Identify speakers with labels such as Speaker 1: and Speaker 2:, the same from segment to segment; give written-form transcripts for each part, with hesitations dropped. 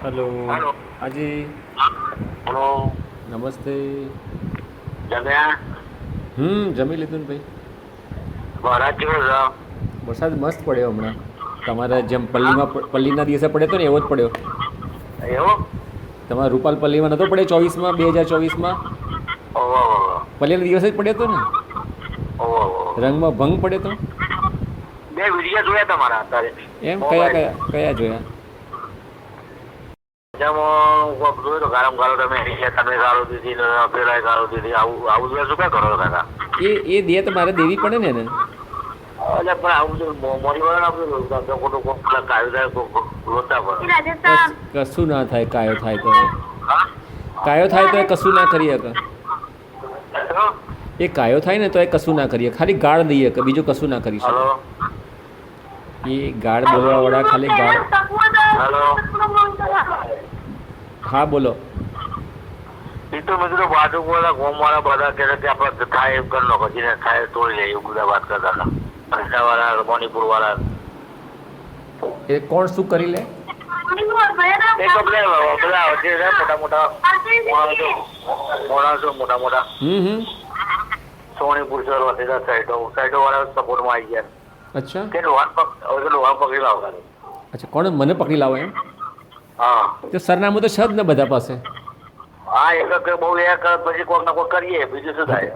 Speaker 1: Hello.
Speaker 2: Hello.
Speaker 1: हाँ जी।
Speaker 2: Hello.
Speaker 1: नमस्ते।
Speaker 2: જમ્યા?
Speaker 1: જમી લીધું ને ભાઈ.
Speaker 2: વરસાદ કેવો છે?
Speaker 1: વરસાદ મસ્ત પડ્યો હમણાં. તમારે જેમ પલ્લીના દિવસે પડ્યો હતો ને એવો જ પડ્યો.
Speaker 2: એવું?
Speaker 1: તમારા રૂપાલ પલ્લીમાં નહોતો પડ્યો 24માં, 2024માં?
Speaker 2: ઓહો ઓહો.
Speaker 1: પલ્લીના દિવસે જ પડ્યો હતો ને?
Speaker 2: ઓહો ઓહો.
Speaker 1: રંગમાં ભંગ પડ્યો હતો.
Speaker 2: બે વિડીયો જોયા તમારા અત્યારે
Speaker 1: એમ કયા
Speaker 2: મોબાઈલ.
Speaker 1: કયા કયા જોયા?
Speaker 2: જેમાં હું જોયું તો ગરમ ગાળો તમે ગાળો દીધી ને પેલા ગાળો દીધી આવું આવું જોયા શું ક્યાં કરો કાકા?
Speaker 1: એ દે તો મારે દેવી પડે ને એને.
Speaker 2: એટલે પણ આવું બધું મોડી વાળા આપણે ખોટું કોક કાઢી જાય લોચા પડે.
Speaker 1: કશું ના થાય, કાયો થાય તો.
Speaker 2: હા?
Speaker 1: કાયો થાય તો એ કશું ના કરીએ કે.
Speaker 2: શું?
Speaker 1: એ કાયો થાય ને તો એ કશું ના કરીએ, ખાલી ગાળ દઈએ કે બીજું કશું ના કરી
Speaker 2: હલો.
Speaker 1: શકે. એ ગાળ બોલવાવાળા ખાલી ગાળ.
Speaker 2: હલો.
Speaker 1: હા બોલો.
Speaker 2: એ તો મિત્રો બાજુ વાળા ગોમ વાળા બધા કહે કે આપણે થાય એમ કરી નાખો, જેને થાય તોડી લે એવું બધા વાત કરતા હતા. પૈસા વાળા, મણિપુર વાળા.
Speaker 1: એ કોણ શું કરી લે?
Speaker 2: એ તો બધા જે છે મોટા મોટા મોટા મોટા સોનીપુર શહેર વસેલા સાઈડો વાળા સપોર્ટમાં આવી ગયા.
Speaker 1: અચ્છા
Speaker 2: કે લોહા પકડી લાવતા.
Speaker 1: અચ્છા, કોણ મને પકડી લાવો એમ?
Speaker 2: હા
Speaker 1: તો સરનામું તો છે જ ને બધા પાસે.
Speaker 2: હા, એક બહુ એ પછી કોઈક ના કોઈ કરીએ, બીજું શું થાય?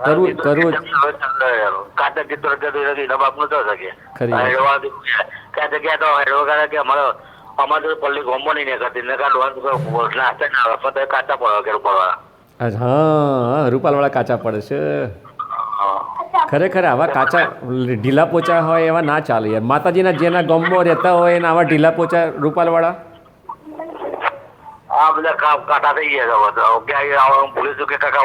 Speaker 1: કરવું
Speaker 2: કાંટા ચિત્ર બાપનું તો શકે
Speaker 1: ખરી વાત.
Speaker 2: ક્યાં જગ્યા તો હેડવા કે અમારે તો પલ્લી ગોમો નહીં કરતી ને નાસ્તા ના આવે કાચા પડવા કે પડવા.
Speaker 1: અચ્છા, હા, રૂપાલવાળા કાચા પડે છે. ખરેખર આવા કાચા ઢીલા પોચા હોય એવા ના ચાલે યાર. માતાજીના જેના ગામમાં રહેતા હોય એના આવા ઢીલા પોચા રૂપાલવાળા.
Speaker 2: આ બધા કાંટા થઈ ગયા ક્યાં પોલીસ કે કાકા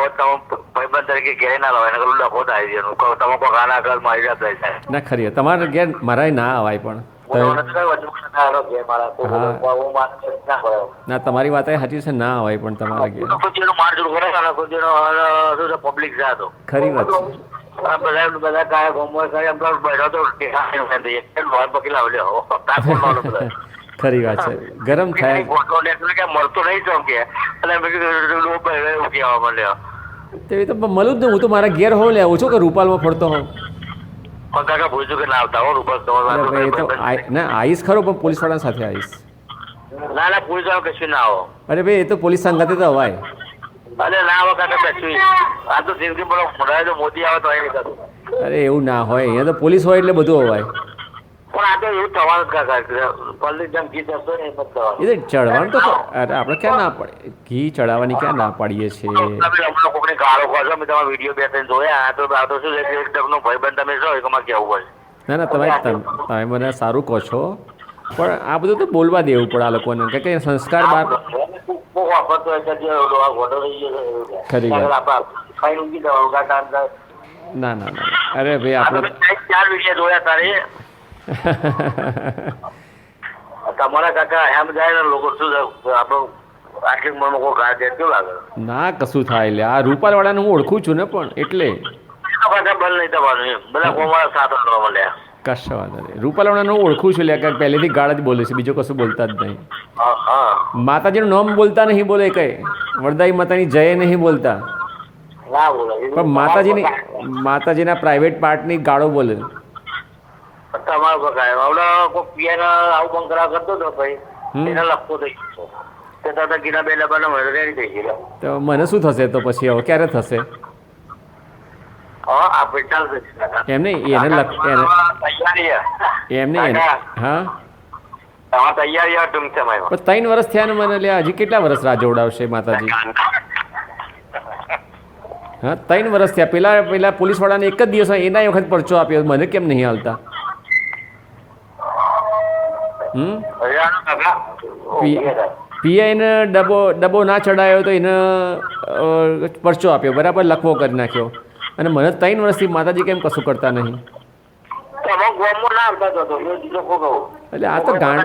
Speaker 2: ભાઈબંધ તરીકે ઘેર ના લાવે લખો થાય તમે કોઈ ખાના ઘર મારી જાય.
Speaker 1: ના ખરી તમારે ઘેર મારા ના અવાય પણ. ના તમારી વાત સાચી છે, ના અવાય પણ તમારા ઘેર.
Speaker 2: પબ્લિક જાતો
Speaker 1: ખરી વાત છે.
Speaker 2: બધા કાયા ગોમો બેઠો તો પકી લાવ્યો.
Speaker 1: ખરી વાત છે. ગરમ થાય
Speaker 2: મળતો નહીં છો કે કહેવા માંડ્યો.
Speaker 1: તે તો મળું જ ને. હું તો મારા ઘેર હોઉં લે ઓછો કે રૂપાલમાં ફરતો હોઉં.
Speaker 2: પણ કાકા પૂછ્યું કે ના આવતા હો રૂપાલ
Speaker 1: એ તો ના આવીશ ખરો, પણ પોલીસવાળા સાથે આવીશ.
Speaker 2: ના ના પોલીસ વાળા કશું ના આવો.
Speaker 1: અરે ભાઈ એ તો પોલીસ સંગાતે તો અવાય.
Speaker 2: અરે ના આવો કાકા કશું. આ તો જિંદગી બોલો મોટા મોદી આવે તો એ કશું.
Speaker 1: અરે એવું ના હોય, અહીંયા તો પોલીસ હોય એટલે બધું અવાય.
Speaker 2: પણ આ તો એવું થવાનું જ કાકા. પલ્લી જેમ ઘી ચડતો ને એ જ થવાનું.
Speaker 1: એ તો ચડવાનું તો અરે આપણે ક્યાં ના પડે, ઘી ચડાવવાની ક્યાં ના પાડીએ છીએ.
Speaker 2: હમણાં કોકની ગાળો ખાશો મેં તમારા વિડીયો બે ત્રણ જોયા આ તો શું છે એક ટકનો ભાઈબંધ તમે છો એમાં કેવું હોય.
Speaker 1: ના ના તમે મને સારું કહો છો, પણ આ બધું તો બોલવા દેવું પડે આ લોકોને કે સંસ્કાર બહાર. ખરી વાત. ના ના ના અરે ભાઈ આપણે
Speaker 2: 4 વિડીયો જોયા તારે. તમારા કાકા એમ જાય ને લોકો શું આપણું આટલી ઉંમરમાં કોઈ ઘા દે કેવું લાગે?
Speaker 1: ના કશું થાય એટલે આ રૂપાલવાળાને હું ઓળખું છું ને પણ એટલે
Speaker 2: બંધ નહીં થવાનું એમ બધા કોમાળા સાથ કરવા માંડ્યા.
Speaker 1: કશો વાંધો નહીં. રૂપાલવાળાને હું ઓળખું છું લે પહેલેથી ગાળ જ બોલે છે, બીજું કશું બોલતા જ નહીં. માતાજીનું નામ બોલતા નહીં બોલે કઈ. વરદાઈ માતાની જય નહીં બોલતા,
Speaker 2: ના બોલે
Speaker 1: પણ માતાજીના પ્રાઇવેટ પાર્ટની ગાળો બોલે.
Speaker 2: તમારો પકાય હમણાં કોઈ પિયાનો આવું બંકરા કરતો હતો ભાઈ એને લખતો થઈ ગયો તો ગીના બે ડબ્બાનો રેડી થઈ ગયો.
Speaker 1: તો મને શું થશે તો પછી હવે ક્યારે થશે?
Speaker 2: હા આપણે ચાલશે
Speaker 1: એમ નહીં એને એમ નહીં હા
Speaker 2: તૈયારી ટૂંક સમયમાં.
Speaker 1: પણ 3 વર્ષ થયા ને મને લે હજી કેટલા વર્ષ રાહ જોવડાવશે માતાજી? હા 3 વર્ષ થયા. પેલા પોલીસવાળાને એક જ દિવસ એના વખત પરચો આપ્યો, મને કેમ નહીં હાલતા? પીઆઈને ડબ્બો ના ચડાયો તો એને પરચો આપ્યો, બરાબર લખવો કરી નાખ્યો. અને મને 3 વર્ષથી માતાજી કેમ કશું કરતા નહીં? એટલે આ તો ગાંડ.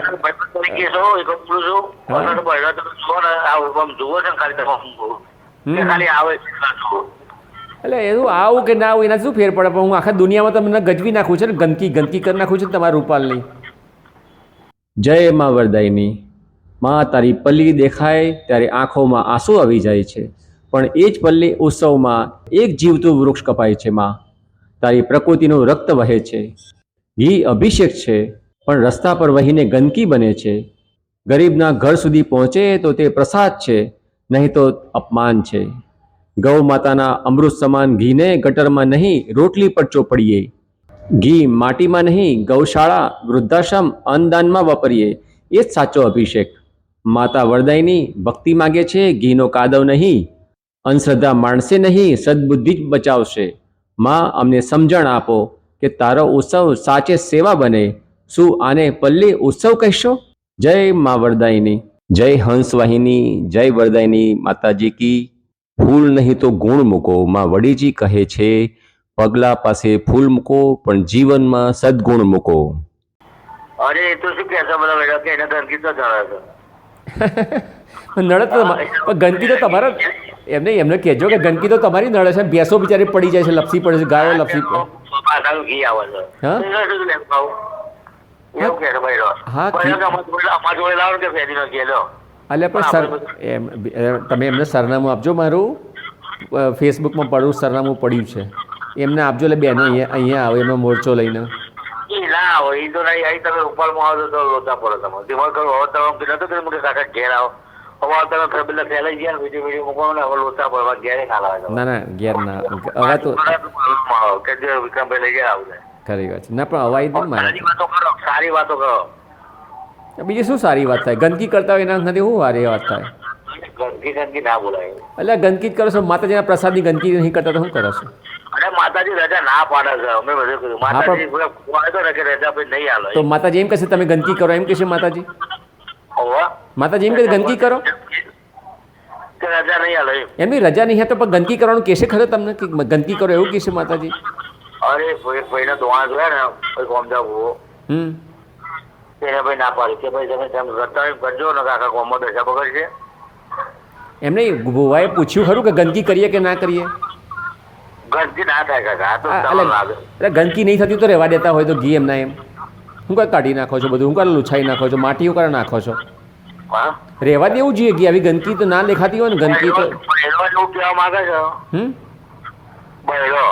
Speaker 1: એટલે એવું આવું કે ના આવું એના શું ફેર પડે? પણ હું આખા દુનિયામાં તમને ગજવી નાખું છે ને, ગંદકી કરી નાખું છું તમારા રૂપાલની. જય મા વરદાયની. માં તારી પલ્લી દેખાય ત્યારે આંખોમાં આંસુ આવી જાય છે, પણ એ જ પલ્લી ઉત્સવમાં એક જીવતું વૃક્ષ કપાય છે. માં તારી પ્રકૃતિનું રક્ત વહે છે. ઘી અભિષેક છે, પણ રસ્તા પર વહીને ગંદકી બને છે. ગરીબના ઘર સુધી પહોંચે તો તે પ્રસાદ છે, નહીં તો અપમાન છે. ગૌ માતાના અમૃત સમાન ઘીને ગટરમાં નહીં, રોટલી પર ચોપડીએ. ઘી માટીમાં નહીં, ગૌશાળા, વૃદ્ધાશ્રમ, અન્નદાનમાં વાપરીએ. એ જ સાચો અભિષેક. માતા વરદાયની ભક્તિ માગે છે, ઘીનો કાદવ નહીં. અંધશ્રદ્ધા માણસે નહીં, સદબુદ્ધિ જ બચાવશે. માં અમને સમજણ આપો કે તારો ઉત્સવ સાચે સેવા બને. શું આને પલ્લી ઉત્સવ કહેશો? જય મા વરદાયની, જય હંસવાહિની, જય વરદાયની માતાજી કી. ફૂલ નહીં તો ગુણ મૂકો. માં વડીજી કહે છે, પગલા પાસે ફૂલ મૂકો પણ જીવનમાં સદગુણ મૂકો.
Speaker 2: અરે એ તો શું કહેશો બધા મેડમ કે એને ગંદકી તો જણાવે છે.
Speaker 1: નડે તો પણ ગંદકી તો તમારા એમને કહેજો કે ગંદકી તો તમારી નડે છે. ભેંસો બિચારી પડી જાય છે, લપસી પડે છે, ગાયો લપસી પડે.
Speaker 2: પાછાનું ઘી આવે છે.
Speaker 1: હા?
Speaker 2: એવું કે છે ભાઈ રો.
Speaker 1: હા,
Speaker 2: ભાઈ રો અમાર જોડે લાવો કે ફેરીનો ઘી લો.
Speaker 1: એટલે પણ તમે એમને સરનામું આપજો. મારું ફેસબુકમાં પડું સરનામું પડ્યું છે, એમને આપજો. એટલે બેનો અહીંયા આવે એમનો મોરચો લઈને.
Speaker 2: ઈ ના આવો, ઈ તો નહીં. અહીં તમે ઉપરમાં આવો તો લોચા પડો તમે. દિમાગ કરો હવે તમે નતો કર્યું કે કાકા ઘેર આવો. હવે તમે પેલા ફેલાઈ ગયા વિડીયો મૂકો ને હવે લોચા પડવા ઘેરે ના લાવે.
Speaker 1: ના ઘેર ના. હવે તો
Speaker 2: કે જે વિક્રમભાઈ લઈ ગયા આવશે.
Speaker 1: ખરી વાત છે. ના પણ અવાય નહીં મારે.
Speaker 2: સારી વાતો કરો, સારી વાતો કરો.
Speaker 1: બીજી શું સારી વાત થાય? ગંદકી કરતા હોય એના નથી શું સારી વાત થાય?
Speaker 2: ગંદકી ના બોલાય.
Speaker 1: એટલે ગંદકી જ કરો છો. માતાજીના પ્રસાદની ગંદકી નહીં કરતા તો શું કરો છો?
Speaker 2: અરે માતાજી રજા ના પાડે છે. અમે બધું કીધું માતાજી તો ને કે રજા ભાઈ નહીં આલો.
Speaker 1: તો માતાજી એમ કહેશે તમે ગંદકી કરો, એમ કહેશે માતાજી? માતાજી એમ કહે ગંદકી કરો
Speaker 2: કે રજા નહીં આલો
Speaker 1: એમની રજા નહીં તો પણ ગંદકી કરવાનું કહેશે ખરે તમને કે ગંદકી કરો એવું કહેશે માતાજી?
Speaker 2: અરે ભાઈને દોણા જોયા ને કોઈ ગોમદા ભૂવો તેને ભાઈ ના પાડી કે ભાઈ તમે તેમ રસ્તા કરજો ને કાકા ગોમો દશા બગડશે.
Speaker 1: એમને ભુવાએ પૂછ્યું ખરું કે ગંદકી કરીએ કે ના કરીએ?
Speaker 2: ગંદકી ના થાય કાકા, તો તમને લાગે.
Speaker 1: એટલે ગંદકી નહીં થતી તો રહેવા દેતા હોય તો ઘી એમના એમ હું કાંઈ કાઢી નાખો છો? બધું હું કાંઈ લૂછાઈ નાખો છો? માટી હું કાંઈ નાખો છો? રહેવા દેવું જોઈએ ઘી. આવી ગંદકી તો ના દેખાતી હોય ને ગંદકી તો.
Speaker 2: એવું કહેવા માંગે છે બહેરો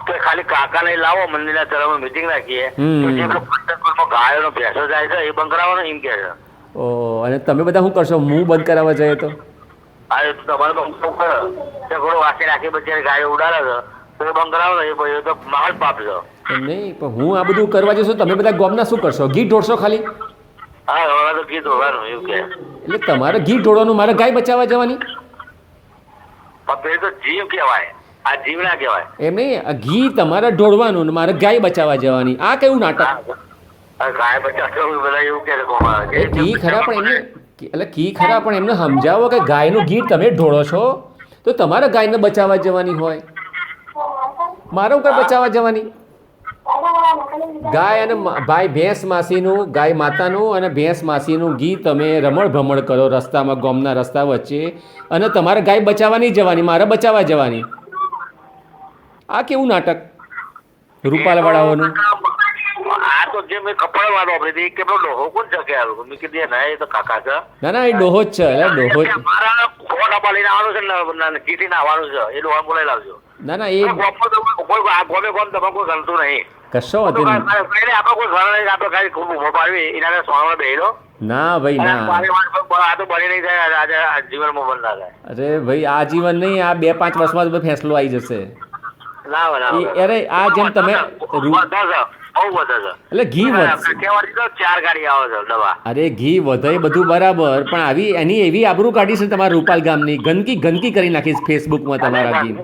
Speaker 2: કે ખાલી કાકા ને લાવો મંદિરના તરફ મીટિંગ રાખીએ ગાયો નો ભેંસો જાય છે એ બંધ કરાવવાનો એમ કે છે.
Speaker 1: ઓ અને તમે બધા શું કરશો? હું બંધ કરાવવા જઈએ તો?
Speaker 2: અરે તમારે ઘણો વાંચી રાખી બધી ગાયો ઉડાડે છે તો એ બંધ કરાવો એ ભાઈ તો મહાન પાપ છે.
Speaker 1: નહીં પણ હું આ બધું કરવા જશો તમે બધા ગોમના શું કરશો? ઘી ઢોળશો ખાલી?
Speaker 2: હા હવે તો ઘી ઢોળવાનું એવું કે.
Speaker 1: એટલે તમારે ઘી ઢોળવાનું, મારે ગાય બચાવવા જવાની?
Speaker 2: પણ તો જીવ કહેવાય, આ જીવ ના કહેવાય.
Speaker 1: એમ નહીં, આ ઘી તમારે ઢોળવાનું ને મારે ગાય બચાવવા જવાની. આ કેવું નાટક?
Speaker 2: ગાય બચાવવા બધા એવું કે
Speaker 1: ઘી ખરા પણ એમને એટલે ઘી ખરા પણ એમને સમજાવો કે ગાયનું ઘી તમે ઢોળો છો તો તમારે ગાયને બચાવવા જવાની હોય, મારે કઈ બચાવવા જવાની? ગાય અને ભાઈ ભેંસ માસીનું, ગાય માતાનું અને ભેંસ માસીનું ઘી તમે રમણ ભમણ કરો રસ્તામાં, ગામના રસ્તા વચ્ચે, અને તમારે ગાય બચાવવા નહીં જવાની, મારે બચાવવા જવાની. આ કેવું નાટક રૂપાલવાળાઓનું?
Speaker 2: આ તો જે મેં કપડા વાળો આપડે કે ડોહો કોણ જગે આવ્યો મેં કીધું ના એ તો કાકા છે.
Speaker 1: ના એ ડોહો જ છે. એટલે ડોહો જ
Speaker 2: મારા ખોટા લઈને આવવાનું છે ને ચીઠી ના આવવાનું છે એ ડોહા બોલાવી લાવજો.
Speaker 1: ના એ
Speaker 2: ગમે કોમ તમે કોઈ ગમતું નહીં.
Speaker 1: કશો હતો
Speaker 2: આપણે કોઈ ઘર નહીં આપણે કઈ ખૂબ ઉભો પાડવી એના સોના બેહી
Speaker 1: ના ભાઈ ના.
Speaker 2: આ તો બની નહીં થાય આજે જીવનમાં બંધ ના થાય.
Speaker 1: અરે ભાઈ આ જીવન નહીં, આ 2-5 વર્ષમાં જ ફેસલો આવી જશે. અરે આ જેમ તમે એટલે ઘી વધશે,
Speaker 2: 4 ગાડી આવે છે દવા.
Speaker 1: અરે ઘી વધે બધું બરાબર પણ આવી એની એવી આબરૂ કાઢી છે તમારા રૂપાલ ગામની. ગંદકી કરી નાખીશ ફેસબુકમાં તમારા ઘી.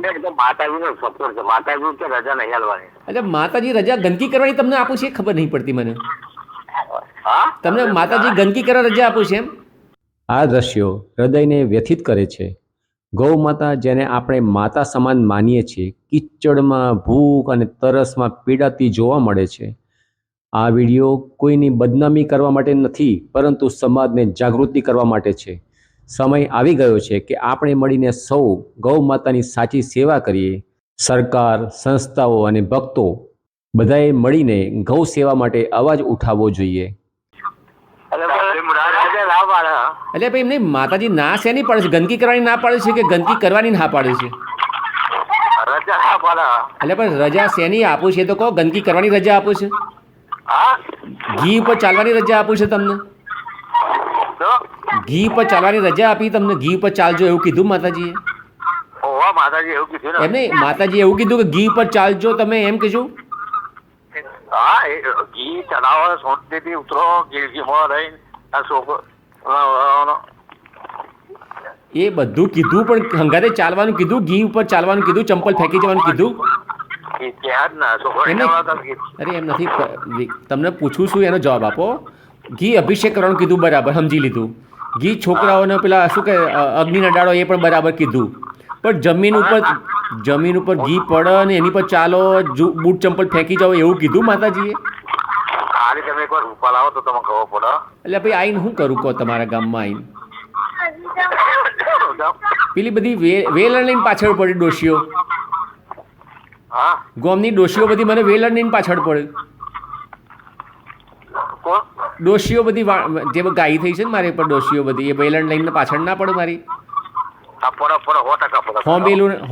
Speaker 2: માતાજીનો સપોર્ટ છે, માતાજી કે રજા નહીં હાલવાની.
Speaker 1: એટલે માતાજી રજા ગંદકી કરવાની તમને આપું છે ખબર નહીં પડતી મને. તમને માતાજી ગંદકી કરવા રજા આપું છે એમ? આ દ્રશ્યો હૃદયને વ્યથિત કરે છે. ગૌ માતા જેને આપણે માતા સમાન માનીએ છીએ કિચડમાં, ભૂખ અને તરસમાં પીડાતી જોવા મળે છે. આ વિડીયો કોઈની બદનામી કરવા માટે નથી, પરંતુ સમાજને જાગૃતિ કરવા માટે છે. સમય આવી ગયો છે કે આપણે મળીને સૌ ગૌ માતાની સાચી સેવા કરીએ. સરકાર, સંસ્થાઓ અને ભક્તો બધાએ મળીને ગૌ સેવા માટે અવાજ ઉઠાવવો જોઈએ. એટલે ભાઈ એમને માતાજી ના શેની પાડે છે? ગંદકી કરવાની ના પાડે છે કે ગંદકી કરવાની ના પાડે છે?
Speaker 2: રજા હા પાડે.
Speaker 1: એટલે પણ રજા શેની આપું છે તો કહો, ગંદકી કરવાની રજા આપું છે?
Speaker 2: હા
Speaker 1: ઘી ઉપર ચાલવાની રજા આપું છે તમને?
Speaker 2: તો
Speaker 1: ઘી ઉપર ચાલવાની રજા આપી તમને? ઘી ઉપર ચાલજો એવું કીધું માતાજીએ?
Speaker 2: ઓવા માતાજી એવું કીધું ને.
Speaker 1: એમ નહીં, માતાજીએ એવું કીધું કે ઘી પર ચાલજો તમે, એમ કીધું?
Speaker 2: હા એ ઘી ચડાવો, શાંતિથી ઉતરો, ઘીમાં રહીને આ છોકરો
Speaker 1: એ બધું કીધું પણ હંગાતે ચાલવાનું કીધું, ઘી ઉપર ચાલવાનું કીધું, ચંપલ ફેંકી જવાનું કીધું?
Speaker 2: એ ત્યાં જ ના છોકરો
Speaker 1: એમ નહીં, અરે એમ નથી, તમને પૂછું છું એનો જવાબ આપો. ઘી અભિષેક કરવાનું કીધું, બરાબર, સમજી લીધું. ઘી છોકરાઓને પેલા શું કે અગ્નિના ડાળો, એ પણ બરાબર કીધું. પણ જમીન ઉપર ઘી પડે ને એની પર ચાલો, બૂટ ચંપલ ફેંકી જાઓ એવું કીધું માતાજીએ?
Speaker 2: ખાલી તમે એકવાર રૂપા લાવો તો તમને ખબર પડે.
Speaker 1: એટલે ભાઈ આઈને શું કરું કહો? તમારા ગામમાં આઈને પેલી બધી વેલણ લઈને પાછળ પડી ડોશીઓ.
Speaker 2: હા
Speaker 1: ગામની ડોશીઓ બધી મને વેલણ લઈને પાછળ પડે.
Speaker 2: કોણ?
Speaker 1: ડોશીઓ બધી જે ગાય થઈ છે ને મારી પર, ડોશીઓ બધી એ વેલણ લઈને પાછળ ના પડે મારી?
Speaker 2: આ પડે પડે 100% પડે.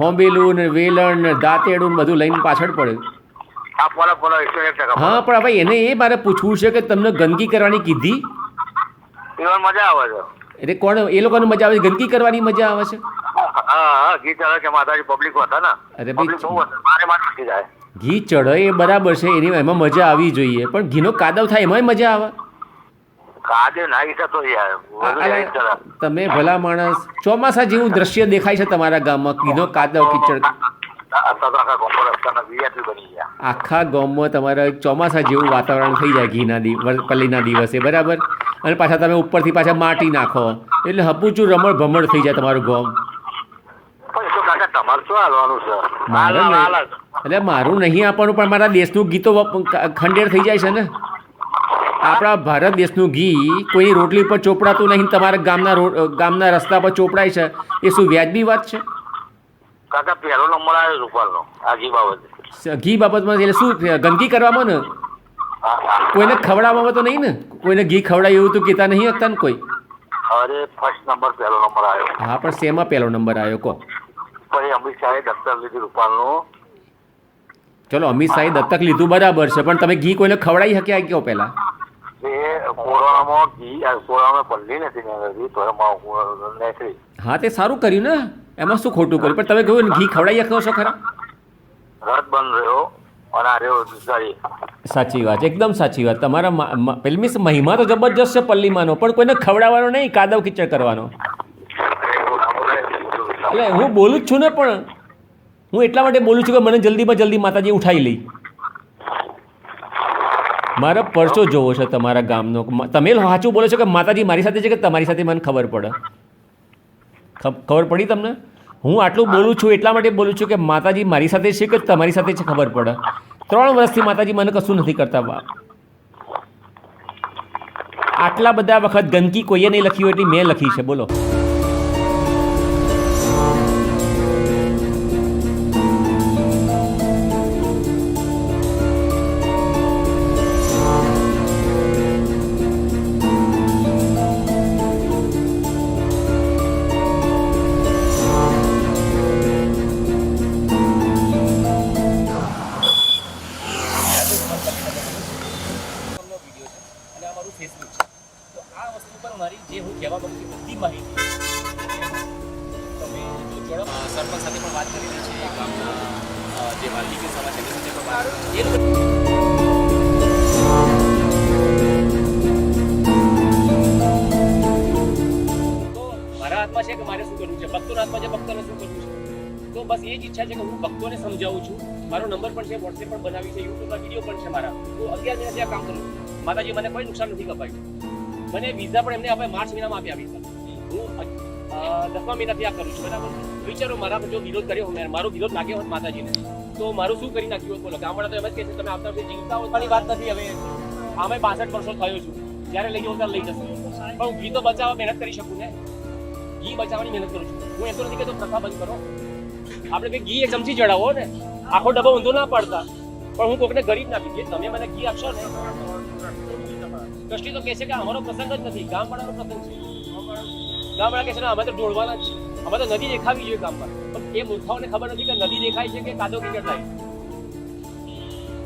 Speaker 1: હોંબેલું ને વેલણ ને દાંતેડું ને બધું લઈને પાછળ પડે.
Speaker 2: આ પડે પડે 101%
Speaker 1: હા પણ હવે એને એ મારે પૂછવું છે કે તમને ગંદકી કરવાની કીધી?
Speaker 2: એમાં મજા આવે છે.
Speaker 1: એટલે કોણ એ લોકોને મજા આવે છે? ગંદકી કરવાની મજા આવે છે?
Speaker 2: હા હા ઘી ચડે છે માતાજી, પબ્લિક હતા ને.
Speaker 1: અરે ભાઈ,
Speaker 2: પબ્લિક બહુ હતા, મારે માં નથી જાય.
Speaker 1: ઘી ચડે એ બરાબર છે, એમાં મજા આવી જોઈએ, પણ ઘીનો કાદવ થાય એમાંય મજા આવે?
Speaker 2: કાજે નાઈ છે તો યાર
Speaker 1: તમે ભલા માણસ, ચોમાસા જેવું દ્રશ્ય દેખાય છે તમારા ગામમાં, ઘીનો કાદવ કીચડ આખા ગામમાં તમારા ચોમાસા જેવું વાતાવરણ થઈ જાય ઘીના પલ્લીના દિવસે, બરાબર? અને પાછા તમે ઉપરથી પાછા માટી નાખો એટલે હપુચું રમણ ભમણ થઈ જાય તમારું ગામ.
Speaker 2: તમારે શું હાલવાનું છે?
Speaker 1: મારે એટલે મારું નહીં આપવાનું, પણ મારા દેશનું ઘી તો ખંડેર થઈ જાય છે ને. આપણા ભારત દેશનું ઘી કોઈની રોટલી પર ચોપડાતું નહીં, તમારા ગામના રસ્તા પર ચોપડાય છે, એ શું વ્યાજબી વાત છે?
Speaker 2: કાકા પહેલો નંબર આવ્યો રૂપાલનો આ ઘી બાબતે.
Speaker 1: ઘી બાબતમાં એટલે શું ગંદકી કરવામાં ને? કોઈને ખવડાવવામાં તો નહીં ને? કોઈને ઘી ખવડાય એવું તો કહેતા નહીં હતા ને કોઈ?
Speaker 2: અરે ફર્સ્ટ નંબર પહેલો નંબર આવ્યો.
Speaker 1: હા પણ શેમાં પહેલો નંબર આવ્યો કહો?
Speaker 2: પછી અમિત શાહે દત્તક લીધી રૂપાલનું.
Speaker 1: ચલો અમિત શાહે દત્તક લીધું બરાબર છે, પણ તમે ઘી કોઈને ખવડાવી શક્યા કયો પહેલા?
Speaker 2: કોરોનામાં ઘી કોરોનામાં પલ્લી નથી નેસરી.
Speaker 1: હા તે સારું કર્યું ને, એમાં શું ખોટું કર્યું? પણ તમે કહ્યું ઘી ખવડાવી શકો છો ખરા?
Speaker 2: રદ બંધ રહ્યો અને આ રહ્યો સારી.
Speaker 1: સાચી વાત, એકદમ સાચી વાત. તમારા પેલી મીન્સ મહિમા તો જબરજસ્ત છે પલ્લીમાંનો, પણ કોઈને ખવડાવવાનો નહીં, કાદવ કિચડ કરવાનો. એટલે હું બોલું જ છું ને, પણ હું એટલા માટે બોલું છું કે મને જલ્દીમાં જલ્દી માતાજી ઉઠાવી લઈ. મારે પરચો જોવો છે તમારા ગામનો. તમે સાચું બોલો છો કે માતાજી મારી સાથે છે કે તમારી સાથે? મને ખબર પડે. ખબર પડી તમને? હું આટલું બોલું છું એટલા માટે બોલું છું કે માતાજી મારી સાથે છે કે તમારી સાથે છે ખબર પડે. 3 વર્ષથી માતાજી મને કશું નથી કરતા. આટલા બધા વખત ગંદકી કોઈએ નહીં લખી હોય એટલી મેં લખી છે, બોલો. ફેસબુક છે, તો આ વસ્તુ પર મારી જે હું કહેવા માંગુ છું બધી માહિતી તમે જો જોડો. સરપંચ સાથે પણ વાત કરેલી છે, ગામના જે વાલ્મીકી સભા છે તે સાથે પણ વાત કરેલી છે. તો મારા હાથમાં છે કે મારે શું કરવું છે, ભક્તોના હાથમાં છે ભક્તોને શું કરવું છે. તો બસ એ જ ઈચ્છા છે કે હું ભક્તોને સમજાવું છું. મારો નંબર પણ છે, વોટ્સએપ પણ બનાવી છે, યુટ્યુબના વિડીયો પણ છે મારા. હું 11 મહિના ત્યાં કામ કરું છું. માતાજી મને કોઈ નુકસાન નથી કપાયું. મને વિઝા પણ એમને આપ્યા, માર્ચ મહિનામાં આપ્યા વિઝા. હું 10મા મહિનાથી આ કરું છું, બરાબર. વિચારો મારા જો વિરોધ કર્યો, મારો વિરોધ લાગ્યો હોત માતાજીને તો મારું શું કરી નાખ્યું હોત બોલો. ગામવાળા તો એમ જ કહે છે તમે આવતા વર્ષે જીવતા હો, પણ વાત નથી. હવે આમે 62 વર્ષો થયો છું, જ્યારે લઈ જાઉં ત્યારે લઈ જશે. પણ હું ઘી તો બચાવવા મહેનત કરી શકું ને, ઘી બચાવવાની મહેનત કરું છું. હું એમ તો નથી કહેતો પ્રથા બંધ કરો, આપણે ભાઈ ઘી 1 ચમચી ચડાવો ને, આખો ડબ્બો ઊંધો ના પાડતા. પણ હું કોકને ગરીબ ના આપી, તમે મને ઘી આપશો ને. ટ્રસ્ટી તો કહે છે કે અમારો પ્રસંગ જ નથી, ગામવાળાનો પ્રસંગ છે.
Speaker 3: ગામવાળા કહે છે અમે તો ઢોળવાના જ છે, અમે તો નદી દેખાવી જોઈએ ગામમાં, પણ એ મૂર્ખાઓને ખબર નથી કે નદી દેખાય છે કે કાદવ કીચડ થાય.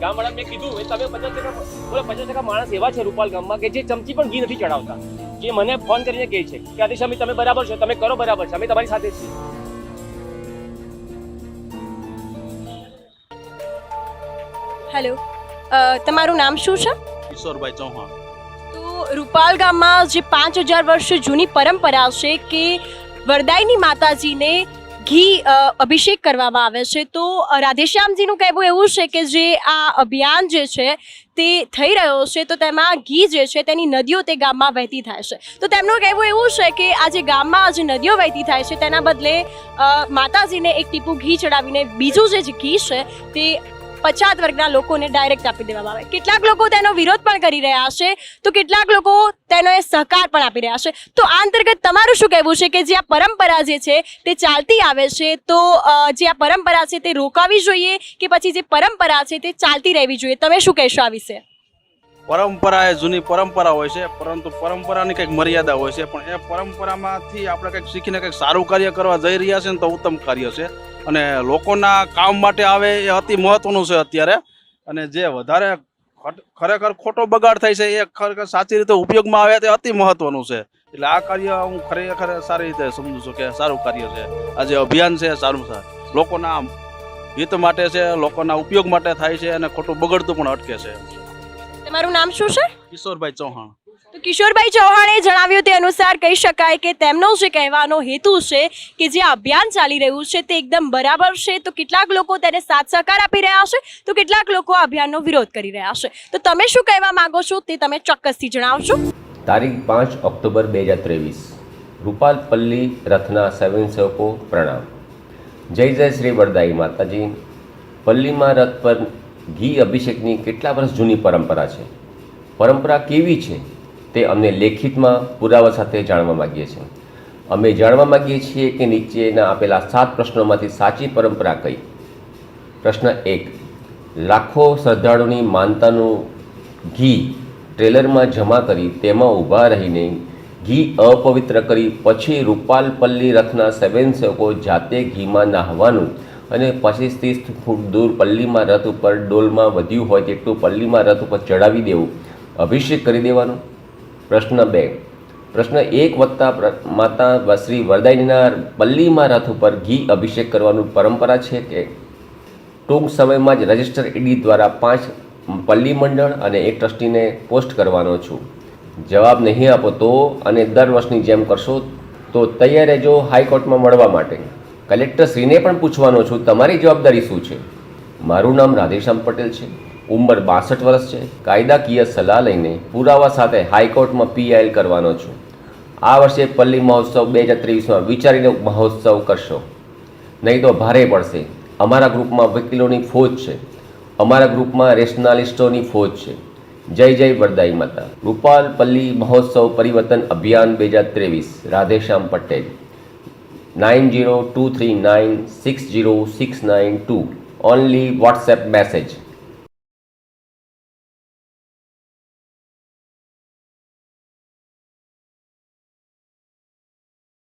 Speaker 3: ગામવાળા મેં કીધું તમે 50% માણસ એવા છે રૂપાલ ગામમાં કે જે ચમચી પણ ઘી નથી ચડાવતા, જે મને ફોન કરીને કહે છે કે આદેશ અમી તમે બરાબર છો, તમે કરો બરાબર છે, અમે તમારી સાથે છીએ.
Speaker 4: હેલો, તમારું નામ શું છે?
Speaker 5: કિશોરભાઈ ચૌહાણ.
Speaker 4: તો રૂપાલ ગામમાં જે 5000 વર્ષ જૂની પરંપરા છે કે વરદાયની માતાજીને ઘી અભિષેક કરવામાં આવે છે, તો રાધેશ્યામજીનું કહેવું એવું છે કે જે આ અભિયાન જે છે તે થઈ રહ્યો છે તો તેમાં ઘી જે છે તેની નદીઓ તે ગામમાં વહેતી થાય છે. તો તેમનું કહેવું એવું છે કે આ જે ગામમાં જે નદીઓ વહેતી થાય છે તેના બદલે માતાજીને એક ટીપું ઘી ચડાવીને બીજું જે ઘી છે તે પછાત વર્ગના લોકોને ડાયરેક્ટ આપી દેવામાં આવે. કેટલાક લોકો તેનો વિરોધ પણ કરી રહ્યા છે, તો કેટલાક લોકો તેનો સહકાર પણ આપી રહ્યા છે. તો આ અંતર્ગત તમારું શું કહેવું છે કે જે આ પરંપરા જે છે તે ચાલતી આવે છે, તો જે આ પરંપરા છે તે રોકાવી જોઈએ કે પછી જે પરંપરા છે તે ચાલતી રહેવી જોઈએ? તમે શું કહેશો આ વિશે?
Speaker 5: પરંપરા એ જૂની પરંપરા હોય છે, પરંતુ પરંપરાની કંઈક મર્યાદા હોય છે, પણ એ પરંપરામાંથી આપણે કંઈક શીખીને કંઈક સારું કાર્ય કરવા જઈ રહ્યા છે ને તો ઉત્તમ કાર્ય છે અને લોકોના કામ માટે આવે એ અતિ મહત્વનું છે અત્યારે. અને જે વધારે ખરેખર ખોટો બગાડ થાય છે એ ખરેખર સાચી રીતે ઉપયોગમાં આવે તે અતિ મહત્વનું છે. એટલે આ કાર્ય હું ખરેખર સારી રીતે સમજુ છું કે સારું કાર્ય છે. આ જે અભિયાન છે સારું છે, લોકોના હિત માટે છે, લોકોના ઉપયોગ માટે થાય છે અને ખોટું બગડતું પણ અટકે છે.
Speaker 4: તમારું નામ શું છે?
Speaker 5: કિશોરભાઈ ચૌહાણ.
Speaker 4: તો કિશોરભાઈ ચૌહાણે જણાવ્યું તે અનુસાર કહી શકાય કે તેમનો જે કહેવાનો હેતુ છે કે જે અભિયાન ચાલી રહ્યું છે તે એકદમ બરાબર છે, તો કેટલાક લોકો તેને સાથ સહકાર આપી રહ્યા છે, તો કેટલાક લોકો આ અભિયાનનો વિરોધ કરી રહ્યા છે. તો તમે શું કહેવા માંગો છો તે તમે ચોક્કસથી જણાવશો.
Speaker 6: તારીખ 5 ઓક્ટોબર 2023 રૂપાલપલ્લી રથના સ્વયંસેવકો પ્રણામ. જય જય શ્રી વરદાઈ માતાજી. પલ્લીમાં રથ પર ઘી અભિષેકની કેટલા વર્ષ જૂની પરંપરા છે. પરંપરા કેવી છે તે અમને લેખિતમાં પુરાવા સાથે જાણવા માગીએ છીએ. અમે જાણવા માગીએ છીએ કે નીચેના આપેલા 7 પ્રશ્નોમાંથી સાચી પરંપરા કઈ? પ્રશ્ન 1. લાખો શ્રદ્ધાળુની માનતાનું ઘી ટ્રેલરમાં જમા કરી તેમાં ઊભા રહીને ઘી અપવિત્ર કરી પછી રૂપાલપલ્લી રથના સ્વયંસેવકો જાતે ઘીમાં નાહવાનું અને 25-30 ફૂટ દૂર પલ્લીમાં રથ ઉપર ડોલમાં વધ્યું હોય તેટલું પલ્લીમાં રથ ઉપર ચડાવી દેવું, અભિષેક કરી દેવાનું. પ્રશ્ન 2. પ્રશ્ન 1 વત્તા માતા શ્રી વરદાયીના પલ્લીમાં રથ ઉપર ઘી અભિષેક કરવાનું પરંપરા છે કે ટૂંક સમયમાં જ રજિસ્ટર ઈડી દ્વારા 5 પલ્લી મંડળ અને 1 ટ્રસ્ટીને પોસ્ટ કરવાનો છું? જવાબ નહીં આપો તો અને દર વર્ષની જેમ કરશો તો તૈયાર રહેજો હાઈકોર્ટમાં મળવા માટે. કલેક્ટરશ્રીને પણ પૂછવાનો છું તમારી જવાબદારી શું છે. મારું નામ રાધેશ્યામ પટેલ છે, ઉંમર 62 વર્ષ છે. કાયદાકીય સલાહ લઈને પુરાવા સાથે હાઈકોર્ટમાં PIL કરવાનો છું. આ વર્ષે પલ્લી મહોત્સવ 2023માં વિચારીને મહોત્સવ કરશો, નહીં તો ભારે પડશે. અમારા ગ્રુપમાં વકીલોની ફોજ છે, અમારા ગ્રુપમાં રેશનાલિસ્ટોની ફોજ છે. જય જય વરદાઈ માતા. રૂપાલપલ્લી મહોત્સવ પરિવર્તન અભિયાન 2023 Radheshyam Patel. 9023960692 only WhatsApp message.